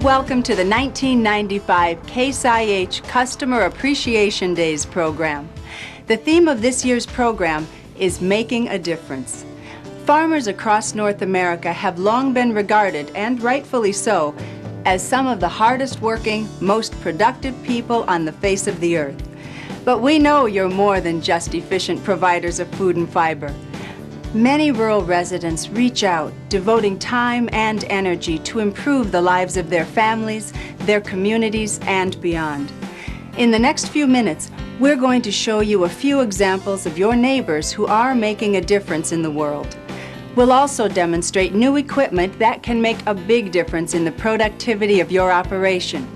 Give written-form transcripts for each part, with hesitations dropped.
welcome to the 1995 Case IH Customer Appreciation Days program. The theme of this year's program is Making a Difference. Farmers across North America have long been regarded, and rightfully so, as some of the hardest working, most productive people on the face of the earth. But we know you're more than just efficient providers of food and fiber. Many rural residents reach out, devoting time and energy to improve the lives of their families, their communities, and beyond. In the next few minutes, we're going to show you a few examples of your neighbors who are making a difference in the world. We'll also demonstrate new equipment that can make a big difference in the productivity of your operation.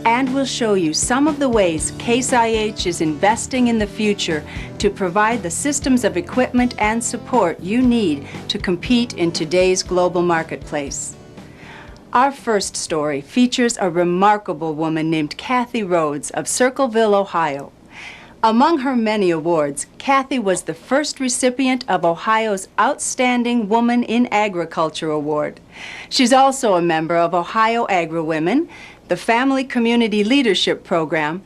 And we'll show you some of the ways Case IH is investing in the future to provide the systems of equipment and support you need to compete in today's global marketplace. Our first story features a remarkable woman named Kathy Rhodes of Circleville, Ohio. Among her many awards, Kathy was the first recipient of Ohio's Outstanding Woman in Agriculture Award. She's also a member of Ohio Agri-Women, the Family Community Leadership Program,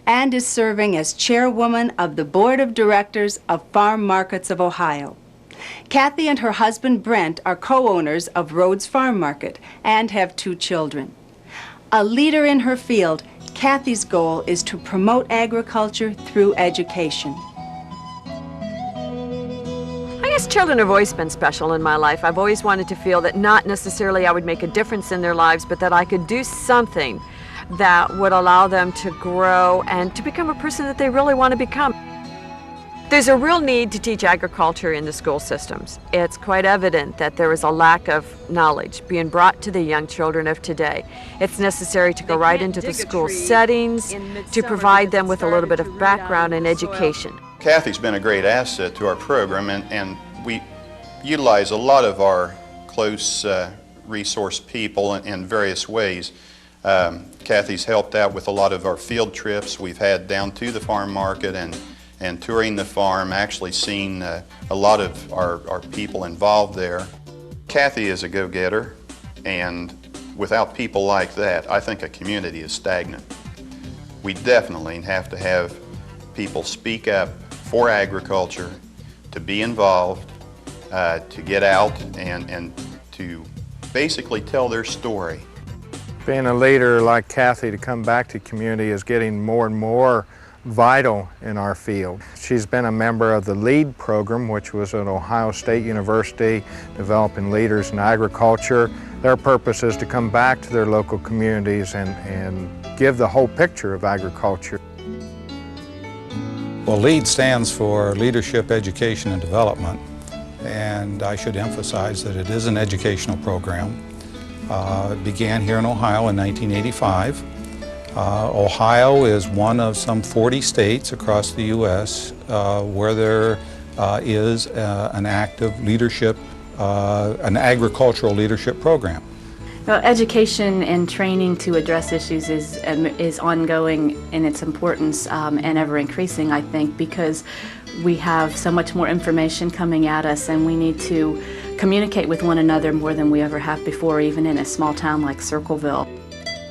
and is serving as chairwoman of the Board of Directors of Farm Markets of Ohio. Kathy and her husband Brent are co-owners of Rhodes Farm Market and have 2 children. A leader in her field, Kathy's goal is to promote agriculture through education. I guess children have always been special in my life. I've always wanted to feel that not necessarily I would make a difference in their lives, but that I could do something that would allow them to grow and to become a person that they really want to become. There's a real need to teach agriculture in the school systems. It's quite evident that there is a lack of knowledge being brought to the young children of today. It's necessary to go right into the school settings to provide them with a little bit of background and education. Kathy's been a great asset to our program, and we utilize a lot of our close resource people in various ways. Kathy's helped out with a lot of our field trips we've had down to the farm market and touring the farm, actually seen a lot of our people involved there. Kathy is a go-getter, and without people like that, I think a community is stagnant. We definitely have to have people speak up for agriculture, to be involved, to get out and to basically tell their story. Being a leader like Kathy to come back to community is getting more and more vital in our field. She's been a member of the LEAD program, which was at Ohio State University, developing leaders in agriculture. Their purpose is to come back to their local communities and give the whole picture of agriculture. Well, LEAD stands for Leadership, Education, and Development, and I should emphasize that it is an educational program. It began here in Ohio in 1985. Ohio is one of some 40 states across the U.S. Where there is an active leadership, an agricultural leadership program. Well, education and training to address issues is ongoing in its importance and ever increasing, I think, because we have so much more information coming at us, and we need to communicate with one another more than we ever have before, even in a small town like Circleville.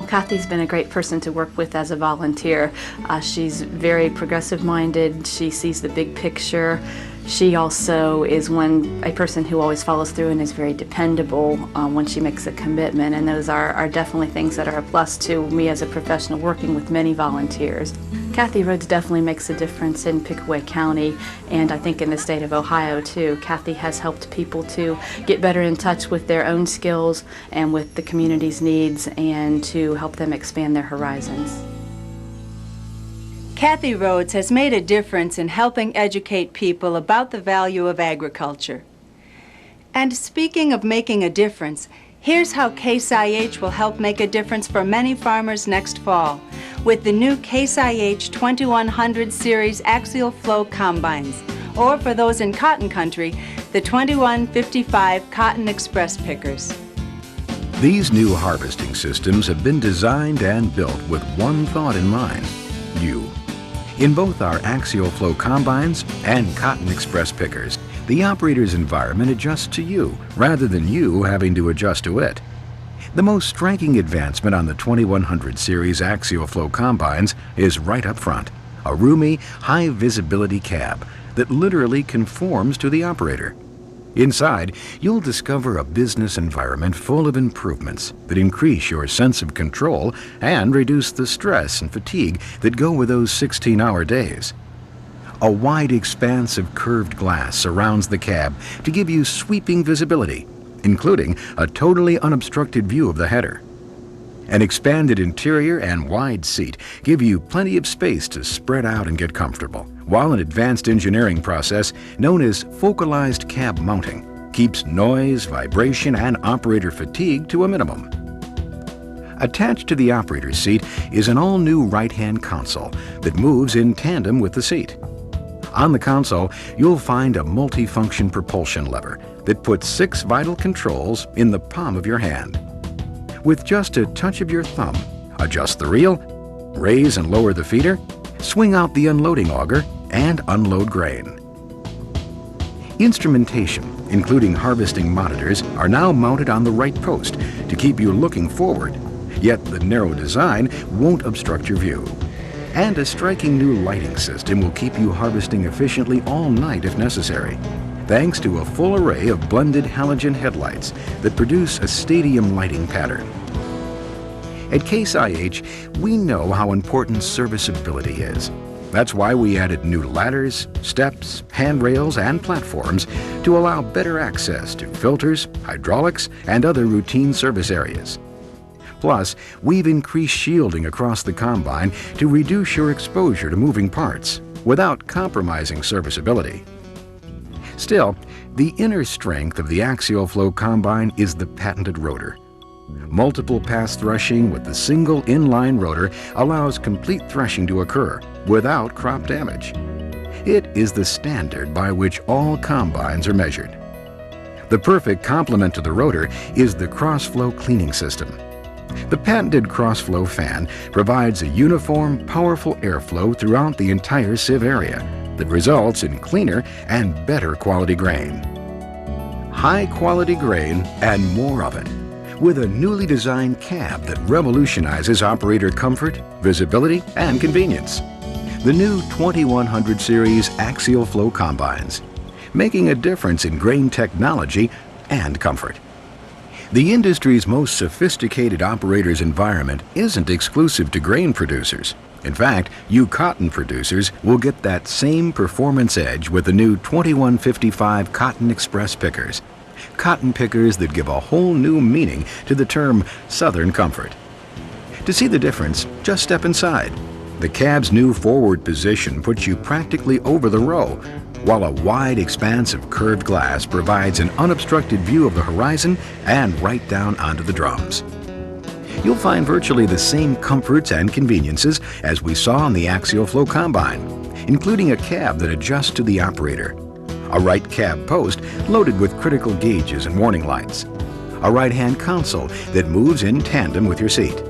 Kathy's been a great person to work with as a volunteer. She's very progressive-minded. She sees the big picture. She also is a person who always follows through and is very dependable when she makes a commitment, and those are definitely things that are a plus to me as a professional working with many volunteers. Kathy Rhodes definitely makes a difference in Pickaway County, and I think in the state of Ohio too. Kathy has helped people to get better in touch with their own skills and with the community's needs, and to help them expand their horizons. Kathy Rhodes has made a difference in helping educate people about the value of agriculture. And speaking of making a difference, here's how Case IH will help make a difference for many farmers next fall with the new Case IH 2100 series axial flow combines, or for those in cotton country, the 2155 Cotton Express pickers. These new harvesting systems have been designed and built with one thought in mind: you. In both our axial flow combines and Cotton Express pickers, the operator's environment adjusts to you rather than you having to adjust to it. The most striking advancement on the 2100 series axial flow combines is right up front, a roomy, high-visibility cab that literally conforms to the operator. Inside, you'll discover a business environment full of improvements that increase your sense of control and reduce the stress and fatigue that go with those 16-hour days. A wide expanse of curved glass surrounds the cab to give you sweeping visibility, including a totally unobstructed view of the header. An expanded interior and wide seat give you plenty of space to spread out and get comfortable, while an advanced engineering process known as focalized cab mounting keeps noise, vibration, and operator fatigue to a minimum. Attached to the operator's seat is an all-new right-hand console that moves in tandem with the seat. On the console, you'll find a multifunction propulsion lever that puts 6 vital controls in the palm of your hand. With just a touch of your thumb, adjust the reel, raise and lower the feeder, swing out the unloading auger, and unload grain. Instrumentation, including harvesting monitors, are now mounted on the right post to keep you looking forward, yet the narrow design won't obstruct your view. And a striking new lighting system will keep you harvesting efficiently all night if necessary, thanks to a full array of blended halogen headlights that produce a stadium lighting pattern. At Case IH, we know how important serviceability is. That's why we added new ladders, steps, handrails, and platforms to allow better access to filters, hydraulics, and other routine service areas. Plus, we've increased shielding across the combine to reduce your exposure to moving parts without compromising serviceability. Still, the inner strength of the axial flow combine is the patented rotor. Multiple pass threshing with the single inline rotor allows complete threshing to occur without crop damage. It is the standard by which all combines are measured. The perfect complement to the rotor is the cross-flow cleaning system. The patented cross-flow fan provides a uniform, powerful airflow throughout the entire sieve area that results in cleaner and better quality grain. High quality grain and more of it, with a newly designed cab that revolutionizes operator comfort, visibility, and convenience. The new 2100 series axial flow combines, making a difference in grain technology and comfort. The industry's most sophisticated operator's environment isn't exclusive to grain producers. In fact, you cotton producers will get that same performance edge with the new 2155 Cotton Express pickers. Cotton pickers that give a whole new meaning to the term Southern comfort. To see the difference, just step inside. The cab's new forward position puts you practically over the row, while a wide expanse of curved glass provides an unobstructed view of the horizon and right down onto the drums. You'll find virtually the same comforts and conveniences as we saw on the axial flow combine, including a cab that adjusts to the operator, a right cab post loaded with critical gauges and warning lights, a right-hand console that moves in tandem with your seat,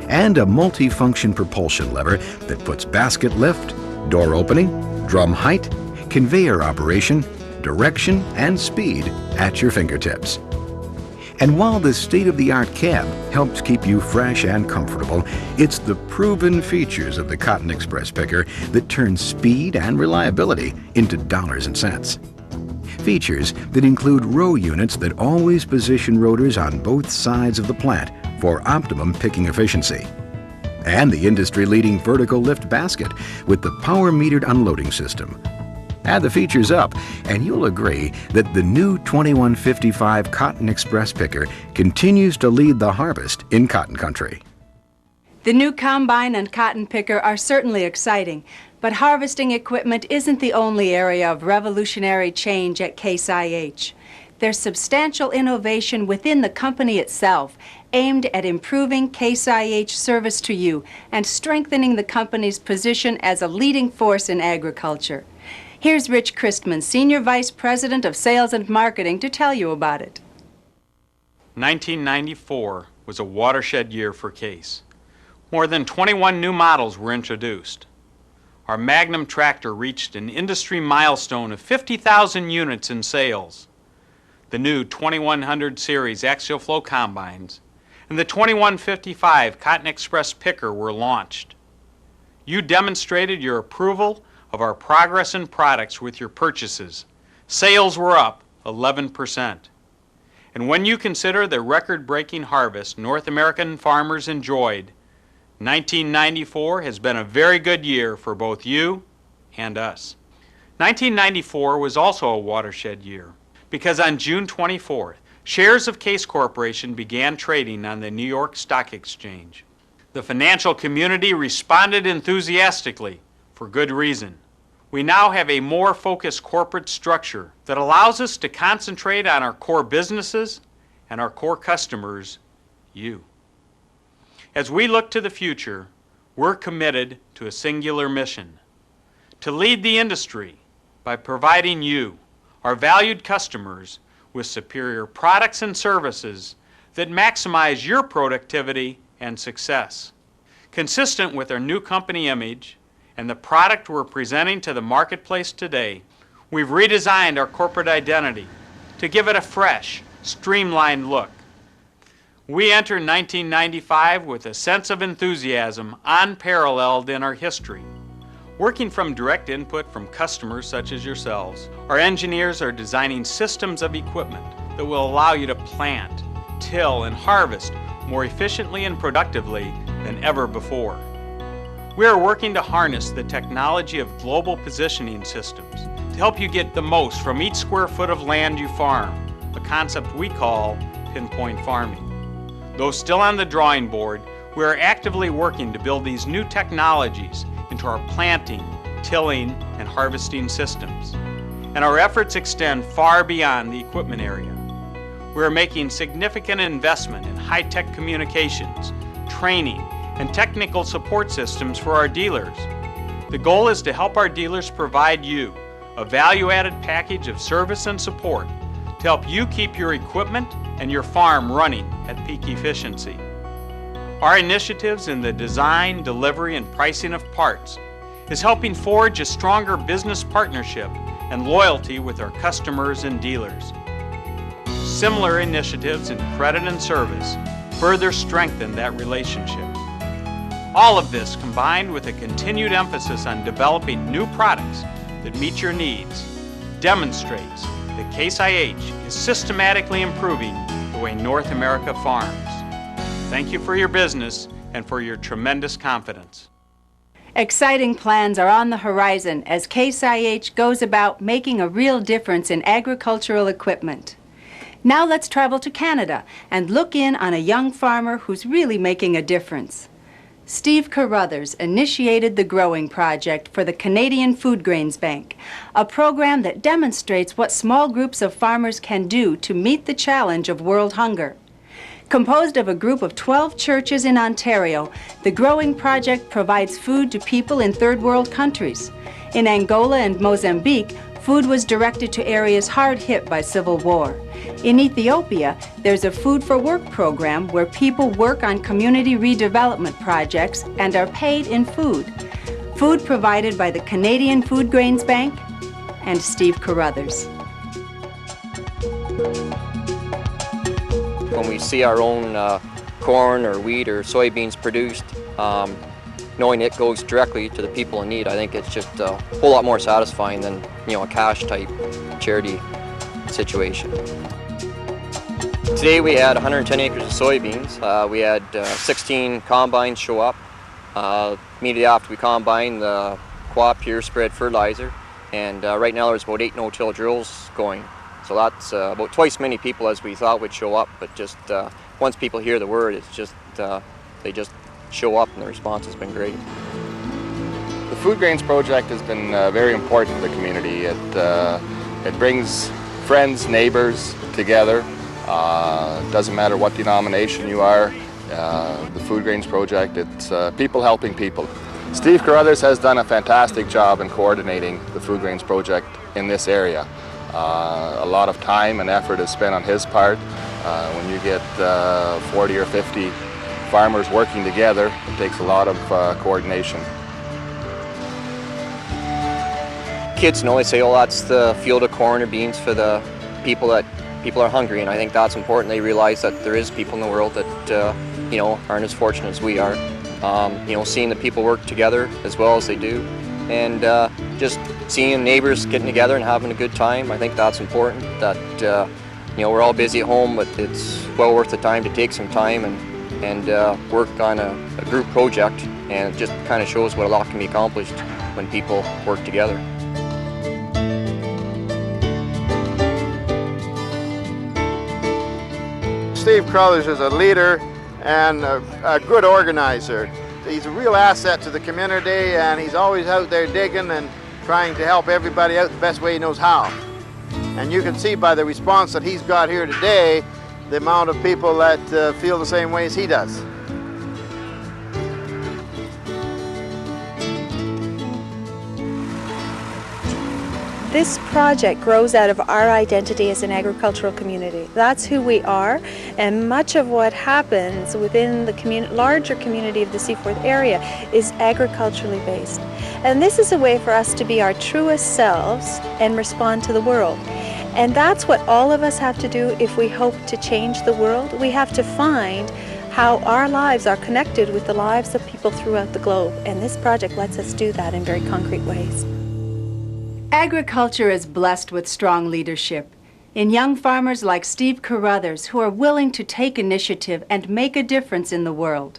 and a multi-function propulsion lever that puts basket lift, door opening, drum height, conveyor operation, direction, and speed at your fingertips. And while the state-of-the-art cab helps keep you fresh and comfortable, it's the proven features of the Cotton Express picker that turn speed and reliability into dollars and cents. Features that include row units that always position rotors on both sides of the plant for optimum picking efficiency. And the industry-leading vertical lift basket with the power-metered unloading system. Add the features up, and you'll agree that the new 2155 Cotton Express picker continues to lead the harvest in cotton country. The new combine and cotton picker are certainly exciting, but harvesting equipment isn't the only area of revolutionary change at Case IH. There's substantial innovation within the company itself, aimed at improving Case IH service to you and strengthening the company's position as a leading force in agriculture. Here's Rich Christman, Senior Vice President of Sales and Marketing, to tell you about it. 1994 was a watershed year for Case. More than 21 new models were introduced. Our Magnum tractor reached an industry milestone of 50,000 units in sales. The new 2100 series axial flow combines and the 2155 Cotton Express picker were launched. You demonstrated your approval of our progress and products with your purchases. Sales were up 11%. And when you consider the record-breaking harvest North American farmers enjoyed, 1994 has been a very good year for both you and us. 1994 was also a watershed year because on June 24th, shares of Case Corporation began trading on the New York Stock Exchange. The financial community responded enthusiastically for good reason. We now have a more focused corporate structure that allows us to concentrate on our core businesses and our core customers, you. As we look to the future, we're committed to a singular mission: to lead the industry by providing you, our valued customers, with superior products and services that maximize your productivity and success. Consistent with our new company image and the product we're presenting to the marketplace today, we've redesigned our corporate identity to give it a fresh, streamlined look. We enter 1995 with a sense of enthusiasm unparalleled in our history. Working from direct input from customers such as yourselves, our engineers are designing systems of equipment that will allow you to plant, till, and harvest more efficiently and productively than ever before. We are working to harness the technology of global positioning systems to help you get the most from each square foot of land you farm, a concept we call pinpoint farming. Though still on the drawing board, we are actively working to build these new technologies into our planting, tilling, and harvesting systems. And our efforts extend far beyond the equipment area. We are making significant investment in high-tech communications, training, and technical support systems for our dealers. The goal is to help our dealers provide you a value-added package of service and support to help you keep your equipment and your farm running at peak efficiency. Our initiatives in the design, delivery, and pricing of parts is helping forge a stronger business partnership and loyalty with our customers and dealers. Similar initiatives in credit and service further strengthen that relationship. All of this combined with a continued emphasis on developing new products that meet your needs demonstrates that Case IH is systematically improving the way North America farms. Thank you for your business and for your tremendous confidence. Exciting plans are on the horizon as Case IH goes about making a real difference in agricultural equipment. Now let's travel to Canada and look in on a young farmer who's really making a difference. Steve Carruthers initiated the Growing Project for the Canadian Foodgrains Bank, a program that demonstrates what small groups of farmers can do to meet the challenge of world hunger. Composed of a group of 12 churches in Ontario, the Growing Project provides food to people in third world countries. In Angola and Mozambique, food was directed to areas hard hit by civil war. In Ethiopia, there's a Food for Work program where people work on community redevelopment projects and are paid in food. Food provided by the Canadian Foodgrains Bank and Steve Carruthers. When we see our own corn or wheat or soybeans produced, knowing it goes directly to the people in need, I think it's just a whole lot more satisfying than, a cash type charity situation. Today we had 110 acres of soybeans. We had 16 combines show up. Immediately after we combined the Quad Pure Spread fertilizer, and right now there's about 8 no-till drills going. So that's about twice as many people as we thought would show up, but just once people hear the word, it's just they just show up, and the response has been great. The Foodgrains Project has been very important to the community. It brings friends, neighbors together. Doesn't matter what denomination you are. The Foodgrains Project, it's people helping people. Steve Carruthers has done a fantastic job in coordinating the Foodgrains Project in this area. A lot of time and effort is spent on his part. When you get 40 or 50 farmers working together, it takes a lot of coordination. Kids know, they say, oh, that's the field of corn or beans for the people that people are hungry, and I think that's important. They realize that there is people in the world that you know, aren't as fortunate as we are. You know, seeing the people work together as well as they do, and just seeing neighbors getting together and having a good time. I think that's important. That you know, we're all busy at home, but it's well worth the time to take some time and work on a group project, and it just kind of shows what a lot can be accomplished when people work together. Steve Crothers is a leader and a good organizer. He's a real asset to the community, and he's always out there digging and trying to help everybody out the best way he knows how. And you can see by the response that he's got here today, the amount of people that feel the same way as he does. This project grows out of our identity as an agricultural community. That's who we are, and much of what happens within the larger community of the Seaforth area is agriculturally based. And this is a way for us to be our truest selves and respond to the world. And that's what all of us have to do if we hope to change the world. We have to find how our lives are connected with the lives of people throughout the globe. And this project lets us do that in very concrete ways. Agriculture is blessed with strong leadership in young farmers like Steve Carruthers, who are willing to take initiative and make a difference in the world.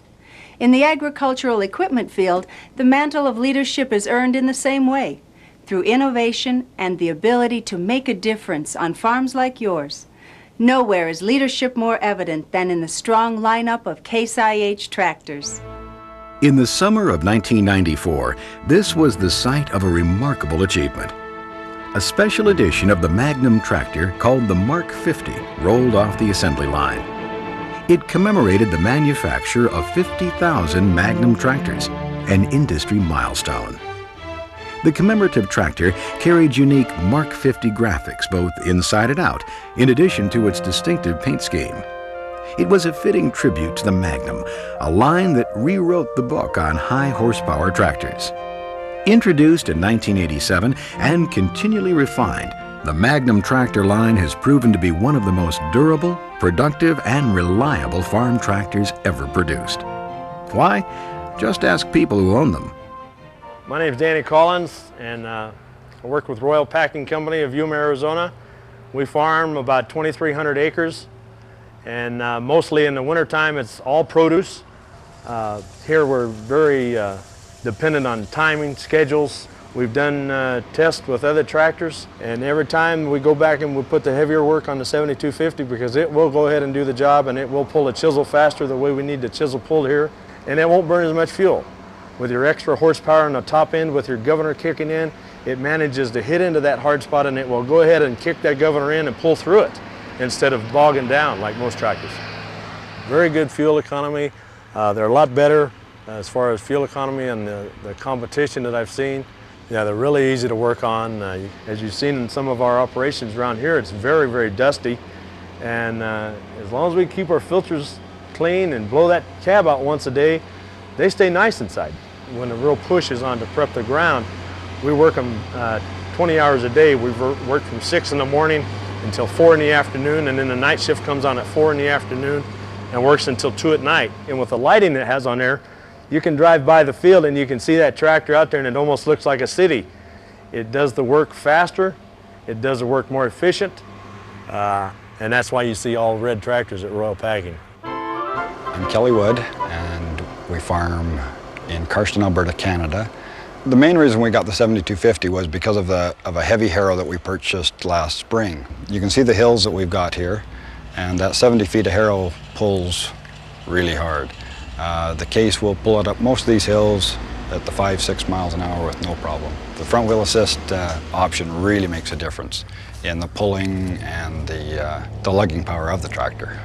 In the agricultural equipment field, the mantle of leadership is earned in the same way, through innovation and the ability to make a difference on farms like yours. Nowhere is leadership more evident than in the strong lineup of Case IH tractors. In the summer of 1994, this was the site of a remarkable achievement. A special edition of the Magnum tractor called the Mark 50 rolled off the assembly line. It commemorated the manufacture of 50,000 Magnum tractors, an industry milestone. The commemorative tractor carried unique Mark 50 graphics both inside and out, in addition to its distinctive paint scheme. It was a fitting tribute to the Magnum, a line that rewrote the book on high horsepower tractors. Introduced in 1987 and continually refined, the Magnum tractor line has proven to be one of the most durable, productive, and reliable farm tractors ever produced. Why? Just ask people who own them. My name is Danny Collins, and I work with Royal Packing Company of Yuma, Arizona. We farm about 2,300 acres, and mostly in the wintertime it's all produce. Here we're very dependent on timing, schedules. We've done tests with other tractors, and every time we go back and we put the heavier work on the 7250 because it will go ahead and do the job, and it will pull the chisel faster the way we need the chisel pulled here, and it won't burn as much fuel. With your extra horsepower on the top end, with your governor kicking in, it manages to hit into that hard spot, and it will go ahead and kick that governor in and pull through it instead of bogging down like most tractors. Very good fuel economy. They're a lot better as far as fuel economy and the competition that I've seen. Yeah, they're really easy to work on. As you've seen in some of our operations around here, it's very, very dusty. And as long as we keep our filters clean and blow that cab out once a day, they stay nice inside. When the real push is on to prep the ground, we work them 20 hours a day. We've worked from 6 in the morning until 4 in the afternoon, and then the night shift comes on at 4 in the afternoon and works until 2 at night. And with the lighting it has on there, you can drive by the field and you can see that tractor out there, and it almost looks like a city. It does the work faster, it does the work more efficient, and that's why you see all red tractors at Royal Packing. I'm Kelly Wood, and we farm in Karsten, Alberta, Canada. The main reason we got the 7250 was because of a heavy harrow that we purchased last spring. You can see the hills that we've got here, and that 70 feet of harrow pulls really hard. The Case will pull it up most of these hills at the 5-6 miles an hour with no problem. The front wheel assist option really makes a difference in the pulling and the lugging power of the tractor.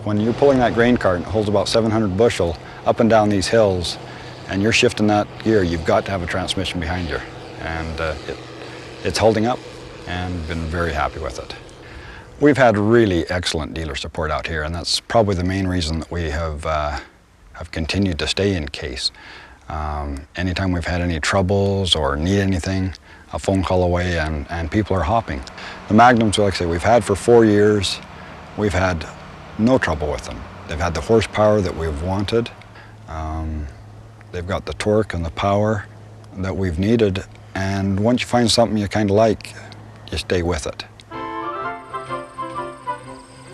When you're pulling that grain cart, it holds about 700 bushel up and down these hills, and you're shifting that gear, you've got to have a transmission behind you. And it's holding up, and been very happy with it. We've had really excellent dealer support out here, and that's probably the main reason that we have continued to stay in Case. Anytime we've had any troubles or need anything, a phone call away and people are hopping. The Magnums, like I say, we've had for 4 years. We've had no trouble with them. They've had the horsepower that we've wanted. They've got the torque and the power that we've needed. And once you find something you kind of like, you stay with it.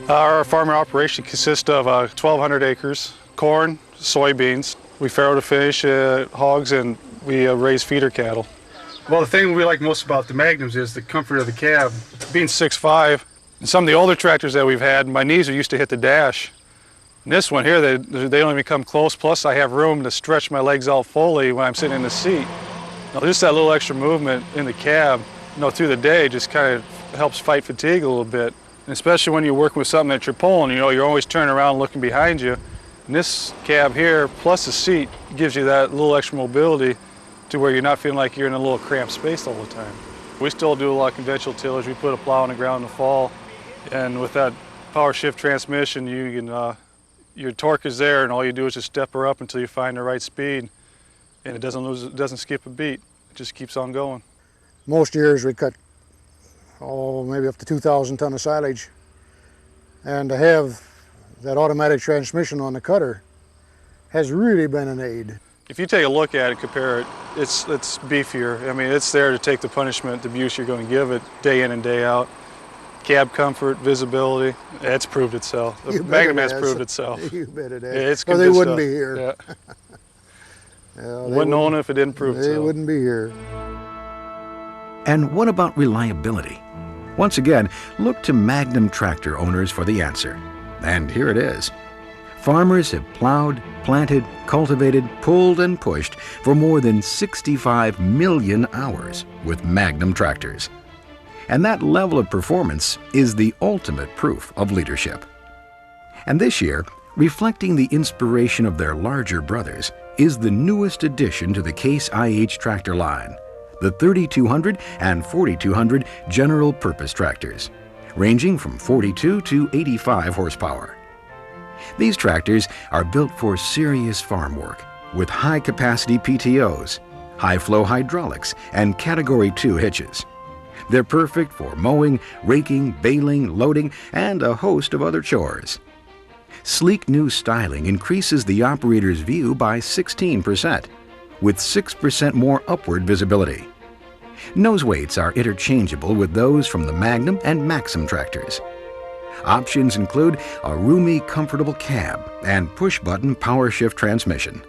Our farming operation consists of 1,200 acres, corn, soybeans. We farrow to finish hogs, and we raise feeder cattle. Well, the thing we like most about the Magnums is the comfort of the cab. Being 6'5", and some of the older tractors that we've had, my knees are used to hit the dash. And this one here, they don't even come close, plus I have room to stretch my legs out fully when I'm sitting in the seat. Now, just that little extra movement in the cab, through the day just kind of helps fight fatigue a little bit. And especially when you're working with something that you're pulling, you're always turning around looking behind you. And this cab here, plus the seat, gives you that little extra mobility to where you're not feeling like you're in a little cramped space all the time. We still do a lot of conventional tillage. We put a plow on the ground in the fall, and with that power shift transmission, you can, your torque is there, and all you do is just step her up until you find the right speed, and it doesn't skip a beat. It just keeps on going. Most years we cut, maybe up to 2,000 ton of silage, and to have that automatic transmission on the cutter has really been an aid. If you take a look at it, compare it, it's beefier. I mean, it's there to take the punishment, the abuse you're going to give it day in and day out. Cab comfort, visibility, it's proved itself. The Magnum has proved itself. You bet it has. Yeah, it's or good they wouldn't stuff. be here. Yeah. Yeah, wouldn't own it if it didn't prove itself. They wouldn't be here. And what about reliability? Once again, look to Magnum tractor owners for the answer. And here it is. Farmers have plowed, planted, cultivated, pulled, and pushed for more than 65 million hours with Magnum tractors. And that level of performance is the ultimate proof of leadership. And this year, reflecting the inspiration of their larger brothers, is the newest addition to the Case IH tractor line, the 3200 and 4200 general purpose tractors, ranging from 42 to 85 horsepower. These tractors are built for serious farm work with high-capacity PTOs, high-flow hydraulics, and Category 2 hitches. They're perfect for mowing, raking, baling, loading, and a host of other chores. Sleek new styling increases the operator's view by 16%, with 6% more upward visibility. Nose weights are interchangeable with those from the Magnum and Maxim tractors. Options include a roomy, comfortable cab and push-button power shift transmission.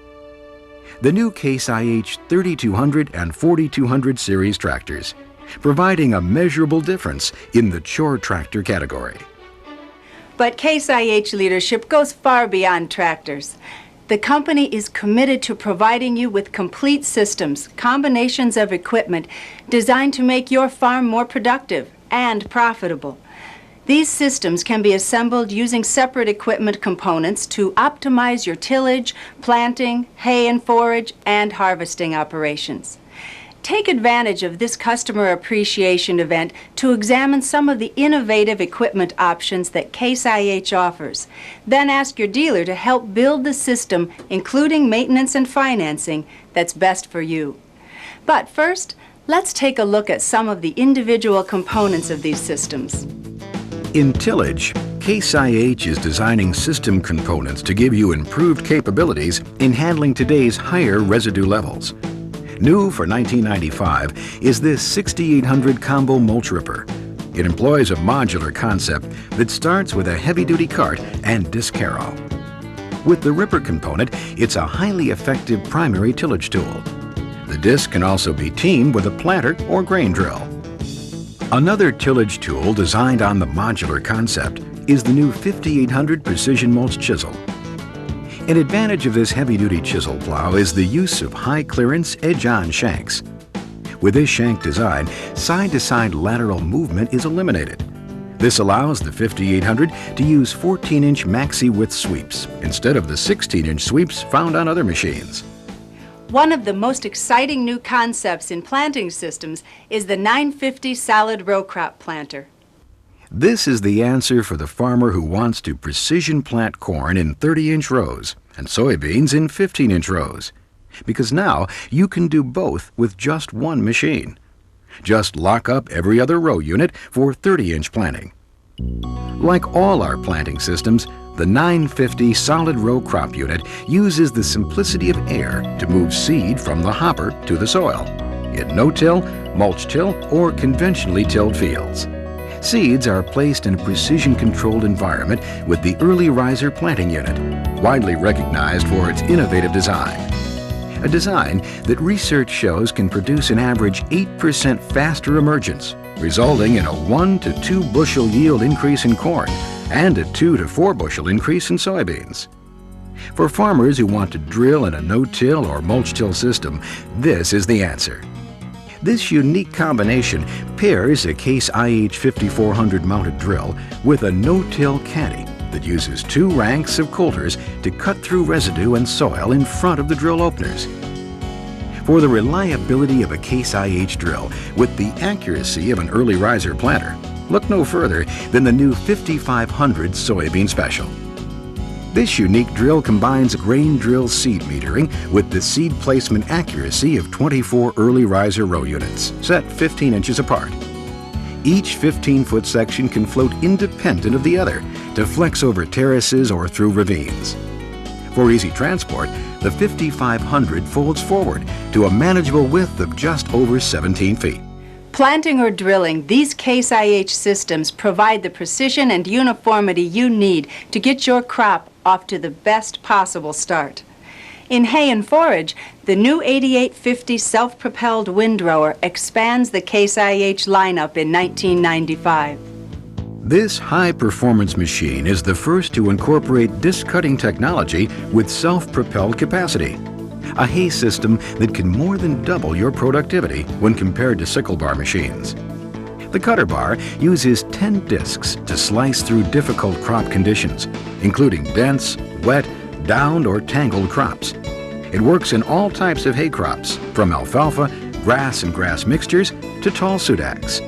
The new Case IH 3200 and 4200 series tractors, providing a measurable difference in the chore tractor category. But Case IH leadership goes far beyond tractors. The company is committed to providing you with complete systems, combinations of equipment designed to make your farm more productive and profitable. These systems can be assembled using separate equipment components to optimize your tillage, planting, hay and forage, and harvesting operations. Take advantage of this customer appreciation event to examine some of the innovative equipment options that Case IH offers. Then ask your dealer to help build the system, including maintenance and financing, that's best for you. But first, let's take a look at some of the individual components of these systems. In tillage, Case IH is designing system components to give you improved capabilities in handling today's higher residue levels. New for 1995 is this 6800 combo mulch ripper. It employs a modular concept that starts with a heavy-duty cart and disc harrow. With the ripper component, it's a highly effective primary tillage tool. The disc can also be teamed with a planter or grain drill. Another tillage tool designed on the modular concept is the new 5800 Precision Mulch Chisel. An advantage of this heavy-duty chisel plow is the use of high-clearance edge-on shanks. With this shank design, side-to-side lateral movement is eliminated. This allows the 5800 to use 14-inch maxi-width sweeps instead of the 16-inch sweeps found on other machines. One of the most exciting new concepts in planting systems is the 950 solid row crop planter. This is the answer for the farmer who wants to precision plant corn in 30-inch rows and soybeans in 15-inch rows. Because now you can do both with just one machine. Just lock up every other row unit for 30-inch planting. Like all our planting systems, the 950 solid row crop unit uses the simplicity of air to move seed from the hopper to the soil in no-till, mulch-till, or conventionally tilled fields. Seeds are placed in a precision-controlled environment with the Early Riser planting unit, widely recognized for its innovative design. A design that research shows can produce an average 8% faster emergence, resulting in a 1 to 2 bushel yield increase in corn and a 2 to 4 bushel increase in soybeans. For farmers who want to drill in a no-till or mulch-till system, this is the answer. This unique combination pairs a Case IH 5400 mounted drill with a no-till caddy that uses 2 ranks of coulters to cut through residue and soil in front of the drill openers. For the reliability of a Case IH drill with the accuracy of an Early Riser planter, look no further than the new 5500 Soybean Special. This unique drill combines grain drill seed metering with the seed placement accuracy of 24 Early Riser row units, set 15 inches apart. Each 15-foot section can float independent of the other to flex over terraces or through ravines. For easy transport, the 5500 folds forward to a manageable width of just over 17 feet. Planting or drilling, these Case IH systems provide the precision and uniformity you need to get your crop off to the best possible start. In hay and forage, the new 8850 self-propelled windrower expands the Case IH lineup in 1995. This high-performance machine is the first to incorporate disc cutting technology with self-propelled capacity, a hay system that can more than double your productivity when compared to sickle bar machines. The cutter bar uses 10 discs to slice through difficult crop conditions, including dense, wet, downed, or tangled crops. It works in all types of hay crops, from alfalfa, grass and grass mixtures, to tall sudacs.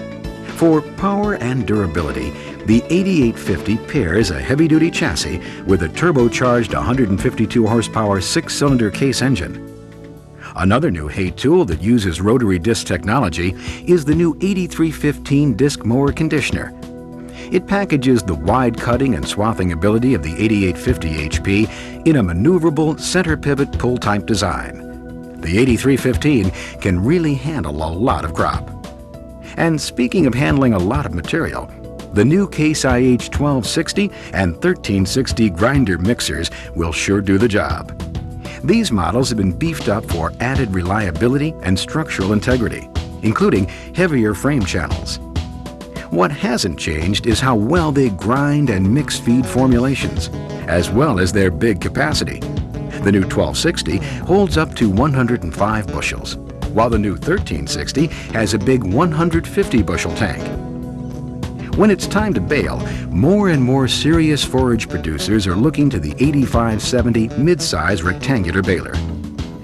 For power and durability, the 8850 pairs a heavy-duty chassis with a turbocharged 152 horsepower 6-cylinder Case engine. Another new hay tool that uses rotary disc technology is the new 8315 disc mower conditioner. It packages the wide cutting and swathing ability of the 8850 HP in a maneuverable center pivot pull type design. The 8315 can really handle a lot of crop. And speaking of handling a lot of material, the new Case IH 1260 and 1360 grinder mixers will sure do the job. These models have been beefed up for added reliability and structural integrity, including heavier frame channels. What hasn't changed is how well they grind and mix feed formulations, as well as their big capacity. The new 1260 holds up to 105 bushels, while the new 1360 has a big 150 bushel tank. When it's time to bale, more and more serious forage producers are looking to the 8570 mid-size rectangular baler.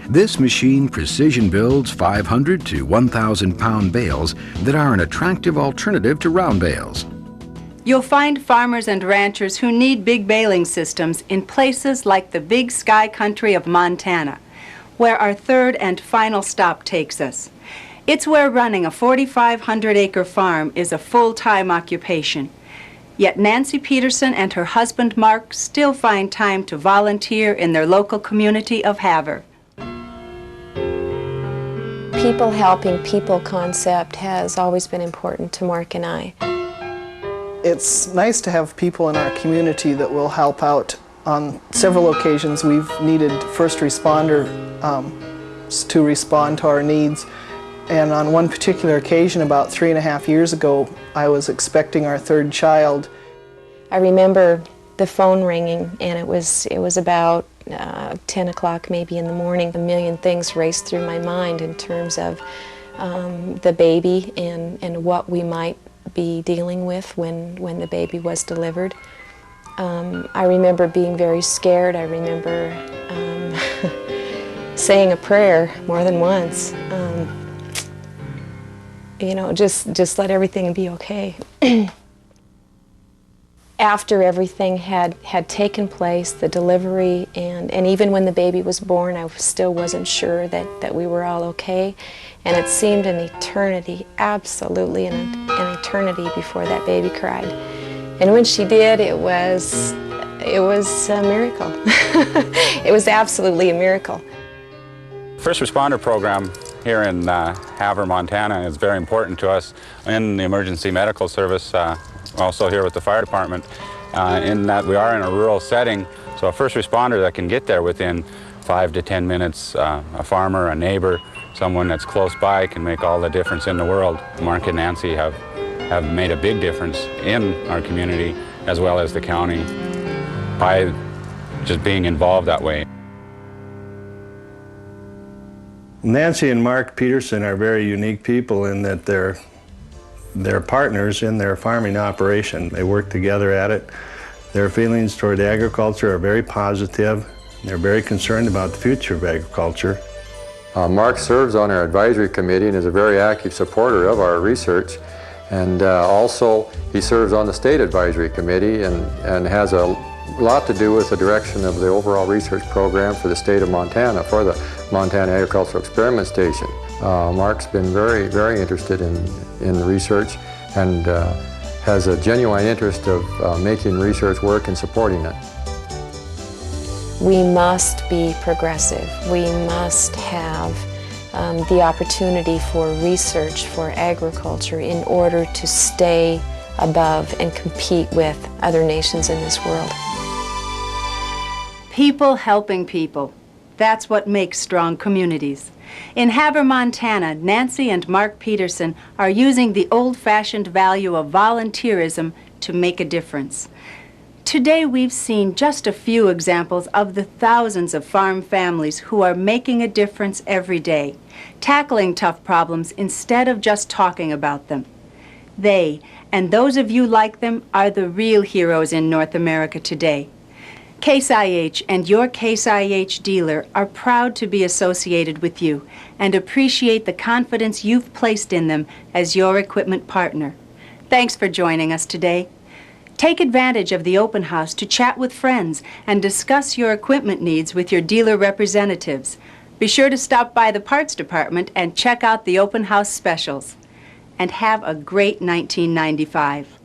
This machine precision builds 500 to 1,000 pound bales that are an attractive alternative to round bales. You'll find farmers and ranchers who need big baling systems in places like the Big Sky Country of Montana, where our third and final stop takes us. It's where running a 4,500-acre farm is a full-time occupation. Yet Nancy Peterson and her husband Mark still find time to volunteer in their local community of Havre. People helping people concept has always been important to Mark and I. It's nice to have people in our community that will help out. On several occasions we've needed first responder to respond to our needs. And on one particular occasion, about 3.5 years ago, I was expecting our third child. I remember the phone ringing, and it was about 10 o'clock maybe in the morning. A million things raced through my mind in terms of the baby and what we might be dealing with when the baby was delivered. I remember being very scared. I remember saying a prayer more than once. You know, just let everything be okay. After everything had taken place, the delivery, and even when the baby was born, I still wasn't sure that we were all okay. And it seemed an eternity, absolutely an eternity before that baby cried. And when she did, it was a miracle. It was absolutely a miracle. First responder program here in Havre, Montana is very important to us in the emergency medical service, also here with the fire department, in that we are in a rural setting, so a first responder that can get there within 5 to 10 minutes, a farmer, a neighbor, someone that's close by can make all the difference in the world. Mark and Nancy have made a big difference in our community as well as the county by just being involved that way. Nancy and Mark Peterson are very unique people in that they're partners in their farming operation. They work together at it. Their feelings toward agriculture are very positive. They're very concerned about the future of agriculture. Mark serves on our advisory committee and is a very active supporter of our research. And also he serves on the state advisory committee and has a lot to do with the direction of the overall research program for the state of Montana, for the Montana Agricultural Experiment Station. Mark's been very, very interested in the research and has a genuine interest of making research work and supporting it. We must be progressive. We must have the opportunity for research for agriculture in order to stay above and compete with other nations in this world. People helping people. That's what makes strong communities. In Havre, Montana, Nancy and Mark Peterson are using the old-fashioned value of volunteerism to make a difference. Today we've seen just a few examples of the thousands of farm families who are making a difference every day, tackling tough problems instead of just talking about them. They, and those of you like them, are the real heroes in North America today. Case IH and your Case IH dealer are proud to be associated with you and appreciate the confidence you've placed in them as your equipment partner. Thanks for joining us today. Take advantage of the open house to chat with friends and discuss your equipment needs with your dealer representatives. Be sure to stop by the parts department and check out the open house specials. And have a great 1995.